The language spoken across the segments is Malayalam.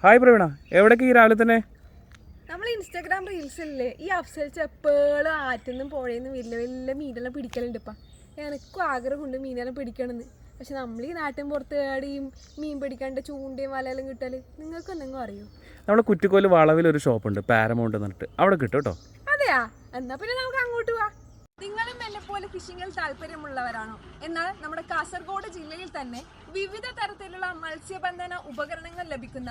ഹായ് പ്രവീണ, എവിടേക്ക് ഈ രാവിലെ തന്നെ? നമ്മൾ ഇൻസ്റ്റാഗ്രാം റീൽസില്ലേ ഈ അഫ്സൽച്ച് എപ്പോഴും ആറ്റുന്നും പുഴയെന്നും വലിയ വലിയ മീനെല്ലാം പിടിക്കലുണ്ട് ഇപ്പം. എനിക്കും ആഗ്രഹമുണ്ട് മീനെല്ലാം പിടിക്കണമെന്ന്. പക്ഷെ നമ്മൾ ഈ നാട്ടിൻ പുറത്ത് ഏടിയും മീൻ പിടിക്കാണ്ട് ചൂണ്ടയും വലയെല്ലാം കിട്ടൽ നിങ്ങൾക്ക് എന്തെങ്കിലും അറിയോ? നമ്മുടെ കുറ്റിക്കോല് വളവിലൊരു ഷോപ്പുണ്ട്, പാരമൗണ്ട് എന്നിട്ട്, അവിടെ കിട്ടും കേട്ടോ. അതെയാ, എന്നാ പിന്നെ നമുക്ക് അങ്ങോട്ട് പോവാം. നിങ്ങളും എന്നെ പോലെ ഫിഷിങ്ങിൽ താല്പര്യമുള്ളവരാണോ? എന്നാൽ നമ്മുടെ കാസർഗോഡ് ജില്ലയിൽ തന്നെ വിവിധ തരത്തിലുള്ള മത്സ്യബന്ധന ഉപകരണങ്ങൾ ലഭിക്കുന്ന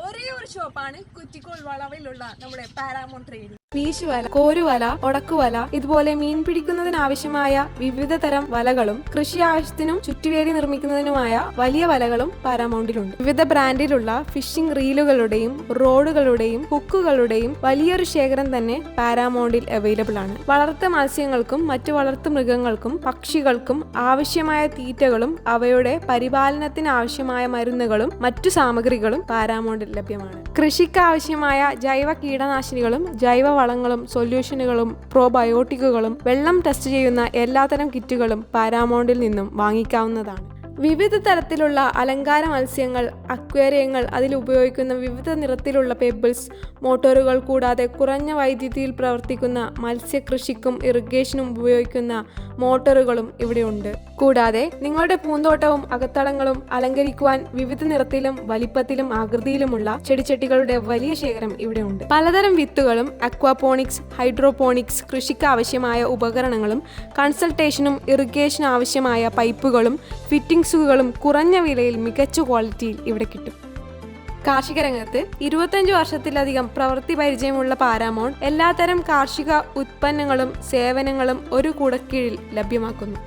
ഒരേ ഒരു ഷോപ്പാണ് കുറ്റിക്കോൾ വളവിലുള്ള നമ്മുടെ പാരാമൗണ്ട് ട്രേഡിംഗ്. വീശുവല, കോരുവല, ഒടക്കുവല, ഇതുപോലെ മീൻ പിടിക്കുന്നതിനാവശ്യമായ വിവിധ തരം വലകളും കൃഷി ആവശ്യത്തിനും ചുറ്റുവേലി നിർമ്മിക്കുന്നതിനുമായ വലിയ വലകളും പാരാമൗണ്ടിലുണ്ട്. വിവിധ ബ്രാൻഡിലുള്ള ഫിഷിംഗ് റീലുകളുടെയും റോഡുകളുടെയും ഹുക്കുകളുടെയും വലിയൊരു ശേഖരം തന്നെ പാരാമൗണ്ടിൽ അവൈലബിൾ ആണ്. വളർത്തു മത്സ്യങ്ങൾക്കും മറ്റു വളർത്തു മൃഗങ്ങൾക്കും പക്ഷികൾക്കും ആവശ്യമായ തീറ്റകളും അവയുടെ പരിപാലനത്തിന് ആവശ്യമായ മരുന്നുകളും മറ്റു സാമഗ്രികളും പാരാമൗണ്ടിൽ ലഭ്യമാണ്. കൃഷിക്ക് ആവശ്യമായ ജൈവ കീടനാശിനികളും ജൈവ വളങ്ങളും സൊല്യൂഷനുകളും പ്രോബയോട്ടിക്കുകളും വെള്ളം ടെസ്റ്റ് ചെയ്യുന്ന എല്ലാത്തരം കിറ്റുകളും പാരാമൗണ്ടിൽ നിന്നും വാങ്ങിക്കാവുന്നതാണ്. വിവിധ തരത്തിലുള്ള അലങ്കാര മത്സ്യങ്ങൾ, അക്വേറിയങ്ങൾ, അതിൽ ഉപയോഗിക്കുന്ന വിവിധ നിറത്തിലുള്ള പെബിൾസ്, മോട്ടോറുകൾ കൂടാതെ കുറഞ്ഞ വൈദ്യുതിയിൽ പ്രവർത്തിക്കുന്ന മത്സ്യകൃഷിക്കും ഇറിഗേഷനും ഉപയോഗിക്കുന്ന മോട്ടോറുകളും ഇവിടെയുണ്ട്. കൂടാതെ നിങ്ങളുടെ പൂന്തോട്ടവും അകത്തളങ്ങളും അലങ്കരിക്കുവാൻ വിവിധ നിറത്തിലും വലിപ്പത്തിലും ആകൃതിയിലുമുള്ള ചെടിച്ചട്ടികളുടെ വലിയ ശേഖരം ഇവിടെയുണ്ട്. പലതരം വിത്തുകളും അക്വാപോണിക്സ്, ഹൈഡ്രോപോണിക്സ്, കൃഷിക്ക് ആവശ്യമായ ഉപകരണങ്ങളും കൺസൾട്ടേഷനും ഇറിഗേഷന് ആവശ്യമായ പൈപ്പുകളും ഫിറ്റിംഗ്സുകളും കുറഞ്ഞ വിലയിൽ മികച്ച ക്വാളിറ്റിയിൽ ഇവിടെ കിട്ടും. കാർഷിക രംഗത്ത് 25 വർഷത്തിലധികം പ്രവൃത്തി പരിചയമുള്ള പാരാമൗണ്ട് എല്ലാത്തരം കാർഷിക ഉത്പന്നങ്ങളും സേവനങ്ങളും ഒരു കുടക്കീഴിൽ ലഭ്യമാക്കുന്നു.